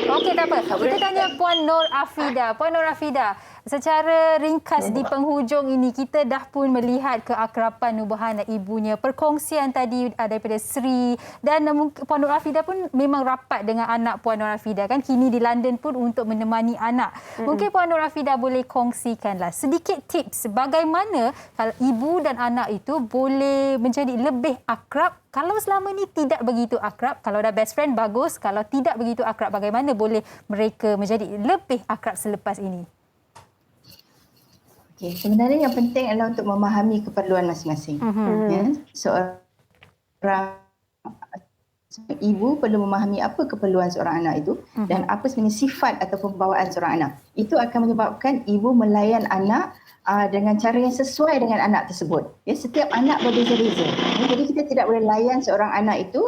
[SPEAKER 5] Okey, tak apa. Kita tanya Puan Nur Afida. Puan Nur Afida, Secara ringkas di penghujung ini, kita dah pun melihat keakraban Nubuhan dan ibunya. Perkongsian tadi daripada Sri dan Puan Nur Hafida pun memang rapat dengan anak Puan Nur Hafida kan. Kini di London pun untuk menemani anak. Mungkin Puan Nur Hafida boleh kongsikanlah sedikit tips bagaimana kalau ibu dan anak itu boleh menjadi lebih akrab. Kalau selama ni tidak begitu akrab, kalau dah best friend bagus, kalau tidak begitu akrab, bagaimana boleh mereka menjadi lebih akrab selepas ini?
[SPEAKER 11] Okay, sebenarnya yang penting adalah untuk memahami keperluan masing-masing. Ya, seorang ibu perlu memahami apa keperluan seorang anak itu dan apa sebenarnya sifat ataupun bawaan seorang anak. Itu akan menyebabkan ibu melayan anak dengan cara yang sesuai dengan anak tersebut. Ya, setiap anak berbeza-beza. Ya, jadi kita tidak boleh layan seorang anak itu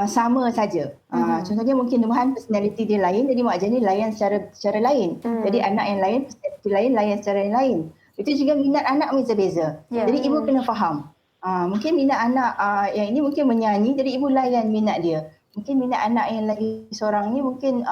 [SPEAKER 11] sama saja. Contohnya mungkin Nubuhan personality dia lain, jadi Mak Jani layan secara lain. Jadi anak yang lain, personality lain, layan secara yang lain. Itu juga minat anak beza-beza. Jadi ibu kena faham. Mungkin minat anak yang ini mungkin menyanyi, jadi ibu layan minat dia. Mungkin minat anak yang lagi seorang ni mungkin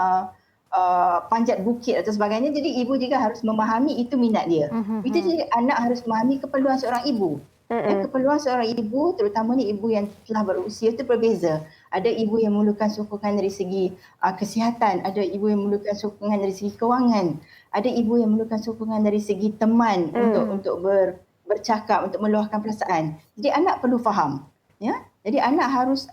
[SPEAKER 11] panjat bukit atau sebagainya. Jadi ibu juga harus memahami itu minat dia. Itu juga anak harus memahami keperluan seorang ibu. Keperluan seorang ibu, terutamanya ibu yang telah berusia itu berbeza. Ada ibu yang memerlukan sokongan dari segi kesihatan, ada ibu yang memerlukan sokongan dari segi kewangan, ada ibu yang memerlukan sokongan dari segi teman untuk bercakap, untuk meluahkan perasaan. Jadi anak perlu faham. Ya? Jadi anak harus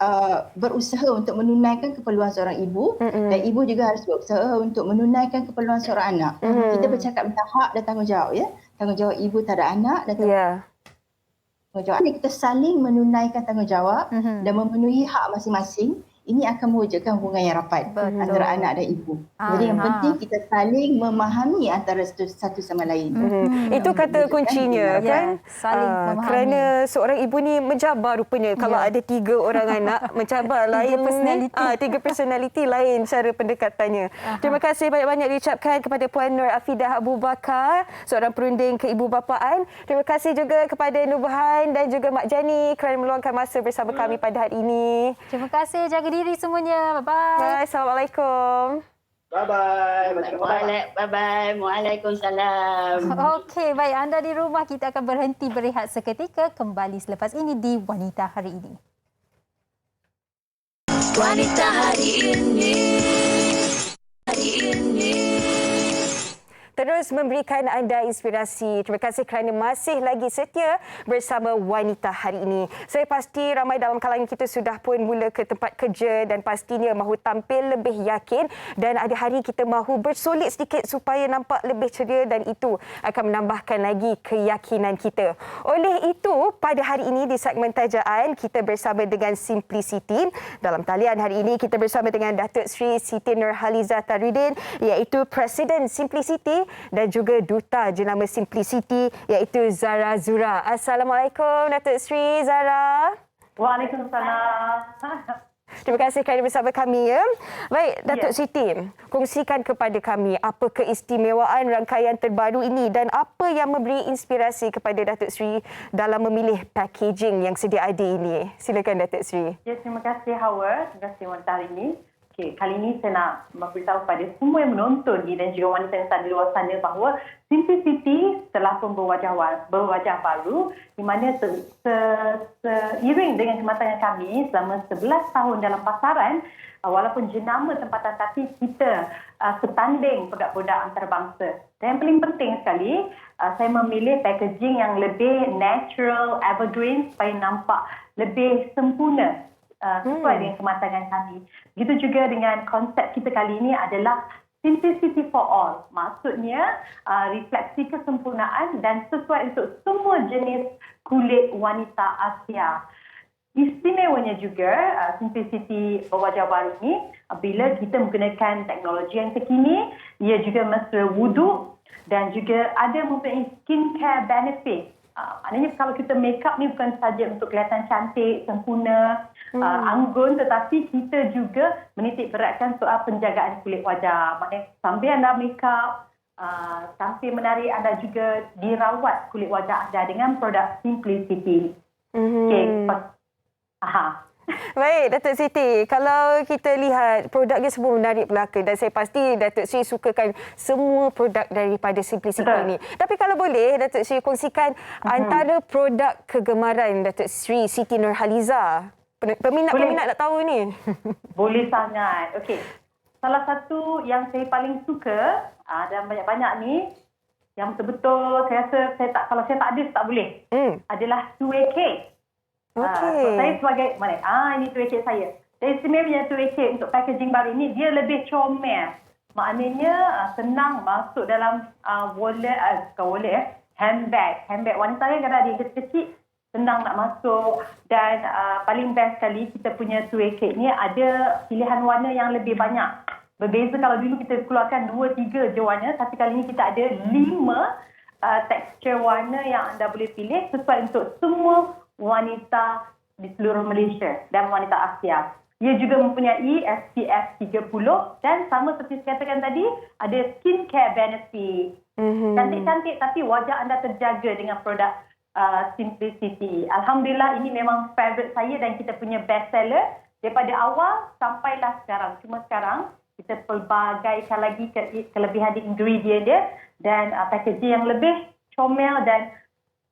[SPEAKER 11] berusaha untuk menunaikan keperluan seorang ibu dan ibu juga harus berusaha untuk menunaikan keperluan seorang anak. Kita bercakap tentang hak dan tanggungjawab. Ya? Tanggungjawab ibu terhadap anak dan tanggungjawab. Kita saling menunaikan tanggungjawab dan memenuhi hak masing-masing. Ini akan mewujudkan hubungan yang rapat antara anak dan ibu. Jadi yang penting kita saling memahami antara satu sama lain.
[SPEAKER 4] Itu kata kuncinya kan?
[SPEAKER 5] Saling memahami.
[SPEAKER 4] Kerana seorang ibu ni mencabar rupanya. Kalau ada 3 orang anak, mencabar lain. 3 personality lain cara pendekatannya. Terima kasih banyak-banyak diucapkan kepada Puan Nur Hafida Abu Bakar, seorang perunding keibubapaan. Terima kasih juga kepada Nubuhan dan juga Mak Jani kerana meluangkan masa bersama kami pada hari ini.
[SPEAKER 5] Terima kasih. Jaga diri semuanya. Bye-bye.
[SPEAKER 4] Bye. Assalamualaikum.
[SPEAKER 10] Bye-bye.
[SPEAKER 9] Bye-bye. Waalaikumsalam.
[SPEAKER 5] Okey, baik. Anda di rumah, kita akan berhenti berehat seketika. Kembali selepas ini di Wanita Hari Ini.
[SPEAKER 3] Wanita Hari Ini.
[SPEAKER 4] Terus memberikan anda inspirasi. Terima kasih kerana masih lagi setia bersama Wanita Hari Ini. Saya pasti ramai dalam kalangan kita sudah pun mula ke tempat kerja dan pastinya mahu tampil lebih yakin dan ada hari kita mahu bersolek sedikit supaya nampak lebih ceria dan itu akan menambahkan lagi keyakinan kita. Oleh itu, pada hari ini di segmen tajaan kita bersama dengan Simplicity. Dalam talian hari ini kita bersama dengan Datuk Seri Siti Nurhaliza Tarudin iaitu Presiden Simplicity dan juga Duta Jenama Simplicity iaitu Zara Zura. Assalamualaikum Datuk Seri Zara.
[SPEAKER 14] Waalaikumsalam.
[SPEAKER 4] Terima kasih kerana bersama kami ya. Baik Datuk Siti, kongsikan kepada kami apa keistimewaan rangkaian terbaru ini dan apa yang memberi inspirasi kepada Datuk Seri dalam memilih packaging yang sedia ada ini. Silakan Datuk Seri.
[SPEAKER 14] Ya, terima kasih Hawa. Terima kasih Wanita Hari Ini. Okay, kali ini saya nak memberitahu kepada semua yang menonton ni dan juga wanita yang ada di luar sana bahawa Simplicity telah pun berwajah baru di mana seiring dengan kematangan kami selama 11 tahun dalam pasaran, walaupun jenama tempatan tapi kita setanding produk-produk antarabangsa. Dan yang paling penting sekali, saya memilih packaging yang lebih natural, evergreen supaya nampak lebih sempurna sesuai dengan kematangan kami. Begitu juga dengan konsep kita kali ini adalah Simplicity for all. Maksudnya refleksi kesempurnaan dan sesuai untuk semua jenis kulit wanita Asia. Istimewanya juga Simplicity berwajah baru ini bila kita menggunakan teknologi yang terkini, ia juga mesra wudu dan juga ada mempunyai skincare benefit. Maknanya kalau kita make up ni bukan saja untuk kelihatan cantik, sempurna, anggun, tetapi kita juga menitik beratkan soal penjagaan kulit wajah. Maknanya sambil anda make up, sambil menari anda juga dirawat kulit wajah anda dengan produk Simplicity. Okay.
[SPEAKER 4] Baik, Datuk Siti. Kalau kita lihat produknya semua menarik belaka dan saya pasti Datuk Sri sukakan semua produk daripada Simplicity ini. Tapi kalau boleh, Datuk Sri kongsikan antara produk kegemaran Datuk Sri Siti Nurhaliza. Peminat-peminat nak tahu ni.
[SPEAKER 14] Boleh sangat. Okey. Salah satu yang saya paling suka dan banyak-banyak ni yang betul-betul saya rasa kalau saya tak ada tak boleh. Adalah two-way cake.
[SPEAKER 4] Okey.
[SPEAKER 14] So saya sebagai ini two-way cake saya. Dari istimewanya two-way cake untuk packaging baru ini dia lebih comel. Maknanya senang masuk dalam handbag wanita kan kadang ada kecil-kecil senang nak masuk dan paling best sekali kita punya two-way cake ni ada pilihan warna yang lebih banyak. Berbeza kalau dulu kita keluarkan 2-3 je warna, tapi kali ini kita ada 5 tekstur warna yang anda boleh pilih sesuai untuk semua wanita di seluruh Malaysia dan wanita Asia. Ia juga mempunyai SPF 30 dan sama seperti saya katakan tadi, ada skincare benefit. Cantik-cantik tapi wajah anda terjaga dengan produk Simplicity. Alhamdulillah ini memang favourite saya dan kita punya best seller daripada awal sampailah sekarang. Cuma sekarang kita pelbagaikan lagi kelebihan di ingredient dia dan packaging yang lebih comel dan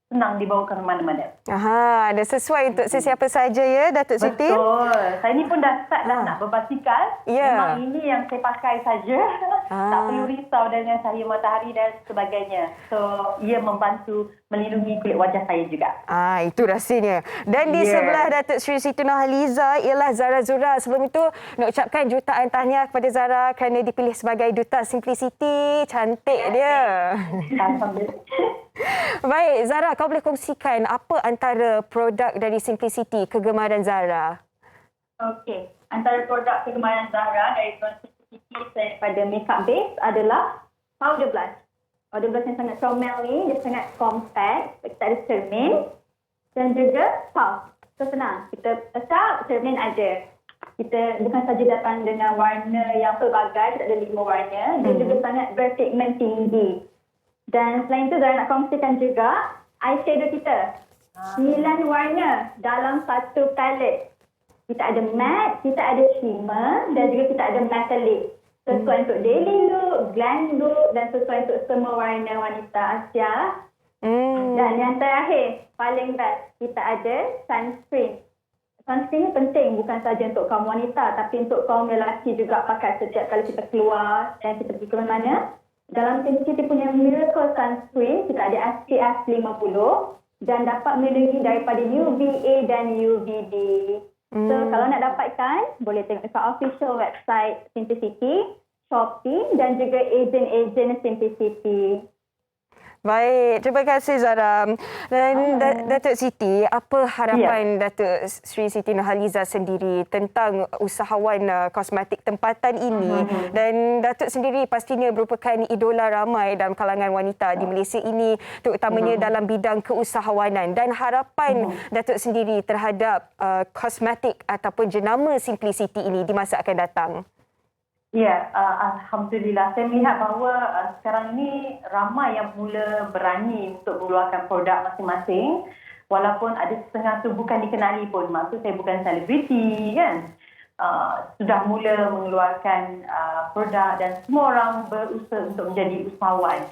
[SPEAKER 14] senang dibawa ke mana-mana.
[SPEAKER 4] Dah sesuai untuk sesiapa saja ya, Datuk Siti.
[SPEAKER 14] Betul. Saya ni pun dah start dah nak berbasikal. Memang ini yang saya pakai saja. Tak perlu risau dengan cahaya matahari dan sebagainya. So, ia membantu melindungi kulit wajah saya juga.
[SPEAKER 4] Itu rahsianya. Dan di sebelah Datuk Sri Siti Nurhaliza ialah Zara Zura. Sebelum itu, nak ucapkan jutaan tahniah kepada Zara kerana dipilih sebagai Duta Simplicity. Cantik dia.
[SPEAKER 14] Alhamdulillah.
[SPEAKER 4] Baik, Zara, kau boleh kongsikan apa antara produk dari Simplicity kegemaran Zara?
[SPEAKER 15] Okey, antara produk kegemaran Zara dari Simplicity daripada makeup base adalah powder blush. Powder blush yang sangat comel ni, dia sangat compact, kita ada cermin dan juga soft. So senang, kita letak cermin ada. Kita bukan saja datang dengan warna yang pelbagai, kita ada 5 warna dan juga sangat berpigmen tinggi. Dan selain itu, Zara nak kongsikan juga eyeshadow kita. 9 warna dalam satu palette. Kita ada matte, kita ada shimmer dan juga kita ada metallic. Sesuai untuk daily look, glam look dan sesuai untuk semua warna wanita Asia. Dan yang terakhir, paling best, kita ada sunscreen. Sunscreen ni penting bukan saja untuk kaum wanita tapi untuk kaum lelaki juga pakai setiap kali kita keluar dan kita pergi ke mana. Dalam Simplicity punya Miracle Sunscreen, kita ada SPF 50 dan dapat melindungi daripada UVA dan UVB. So, kalau nak dapatkan, boleh tengok dekat official website Simplicity, Shopee dan juga ejen-ejen Simplicity.
[SPEAKER 4] Baik, terima kasih Zara. Dan Datuk Siti, apa harapan Datuk Sri Siti Nurhaliza sendiri tentang usahawan kosmetik tempatan ini? Dan Datuk sendiri pastinya merupakan idola ramai dalam kalangan wanita di Malaysia ini, terutamanya dalam bidang keusahawanan. Dan harapan Datuk sendiri terhadap kosmetik ataupun jenama Simplicity ini di masa akan datang?
[SPEAKER 14] Ya, Alhamdulillah. Saya melihat bahawa sekarang ini ramai yang mula berani untuk mengeluarkan produk masing-masing. Walaupun ada setengah tu bukan dikenali pun. Maksud saya bukan selebriti kan. Sudah mula mengeluarkan produk dan semua orang berusaha untuk menjadi usahawan.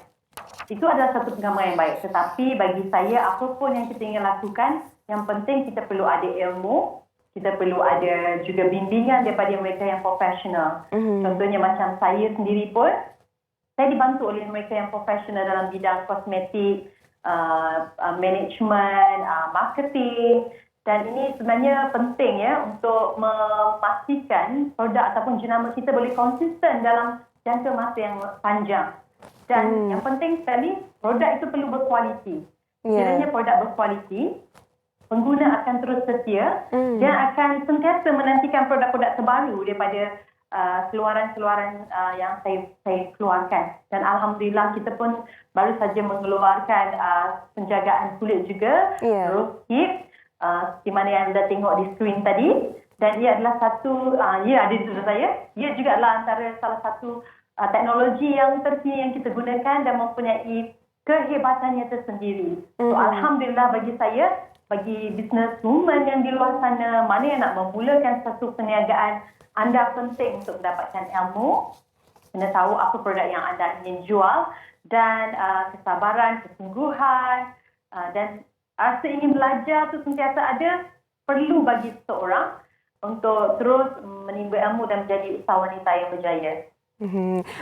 [SPEAKER 14] Itu adalah satu penggambaran yang baik. Tetapi bagi saya, apapun yang kita ingin lakukan, yang penting kita perlu ada ilmu. Kita perlu ada juga bimbingan daripada mereka yang profesional. Contohnya macam saya sendiri pun, saya dibantu oleh mereka yang profesional dalam bidang kosmetik, management, marketing. Dan ini sebenarnya penting ya untuk memastikan produk ataupun jenama kita boleh konsisten dalam jangka masa yang panjang. Dan yang penting sekali, produk itu perlu berkualiti. Kiranya produk berkualiti, pengguna akan terus setia dan akan sentiasa menantikan produk-produk terbaru daripada keluaran-keluaran yang saya keluarkan. Dan Alhamdulillah kita pun baru saja mengeluarkan penjagaan kulit juga, Rose Hip, di mana yang anda tengok di skrin tadi. Dan ia adalah satu, ia ada di sebelah saya, ia juga adalah antara salah satu teknologi yang terkini yang kita gunakan dan mempunyai kehebatannya tersendiri. So Alhamdulillah bagi saya, bagi businesswoman yang di luar sana, mana yang nak memulakan satu perniagaan, anda penting untuk mendapatkan ilmu, kena tahu apa produk yang anda ingin jual, dan kesabaran, kesungguhan, dan rasa ingin belajar tu sentiasa ada, perlu bagi seseorang untuk terus menimba ilmu dan menjadi usahawan wanita yang berjaya.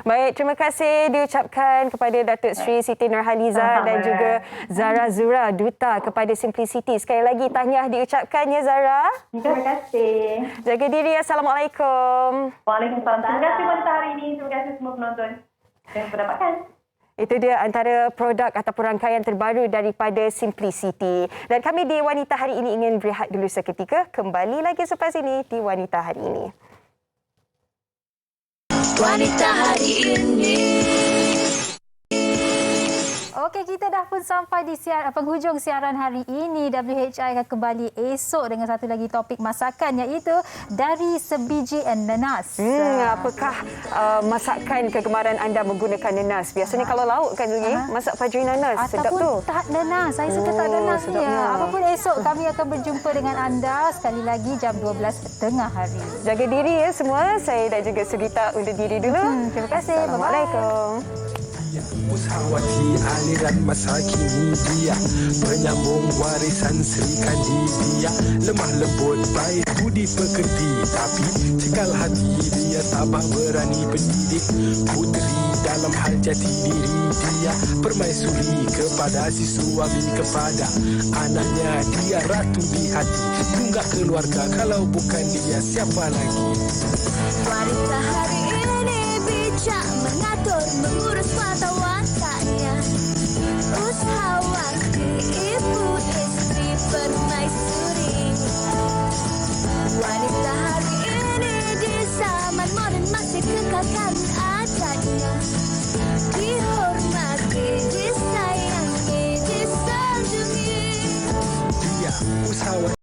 [SPEAKER 4] Baik, terima kasih diucapkan kepada Datuk Seri Siti Nurhaliza dan juga Zara Zura, Duta kepada Simplicity. Sekali lagi tahniah diucapkan ya Zara.
[SPEAKER 14] Terima kasih.
[SPEAKER 4] Jaga diri. Assalamualaikum.
[SPEAKER 14] Waalaikumsalam. Terima kasih wanita hari ini. Terima kasih semua penonton yang mendapatkan.
[SPEAKER 4] Itu dia antara produk ataupun rangkaian terbaru daripada Simplicity. Dan kami di Wanita Hari Ini ingin berehat dulu seketika. Kembali lagi selepas ini di Wanita Hari Ini.
[SPEAKER 3] Wanita Hari Ini.
[SPEAKER 5] Okey, kita dah pun sampai di penghujung siaran hari ini. WHI akan kembali esok dengan satu lagi topik masakan, iaitu dari sebiji nanas.
[SPEAKER 4] Apakah masakan kegemaran anda menggunakan nanas? Biasanya kalau lauk kan Zugi, masak pajri nanas. Sedap tu.
[SPEAKER 5] Ataupun tak nanas. Saya suka tak nanas ni. Apapun, esok kami akan berjumpa dengan anda sekali lagi jam 12 tengah hari.
[SPEAKER 4] Jaga diri ya semua. Saya dan juga Sugita undur diri dulu.
[SPEAKER 5] Terima kasih.
[SPEAKER 4] Assalamualaikum.
[SPEAKER 16] Ushawati aliran masa kini dia penyambung warisan Sri Kandidia, lemah lembut baik budi pekerti, tapi cekal hati dia tabah berani pendidik putri dalam hal jati diri dia, permaisuri kepada si suami kepada anaknya, dia ratu di hati tunggak keluarga, kalau bukan dia siapa lagi.
[SPEAKER 3] Wanita hari ini bijak mengatur mengurus mata watanya, usahawati ibu istri permaisuri. Wanita hari ini di zaman modern masih kekalkan adatnya, dihormati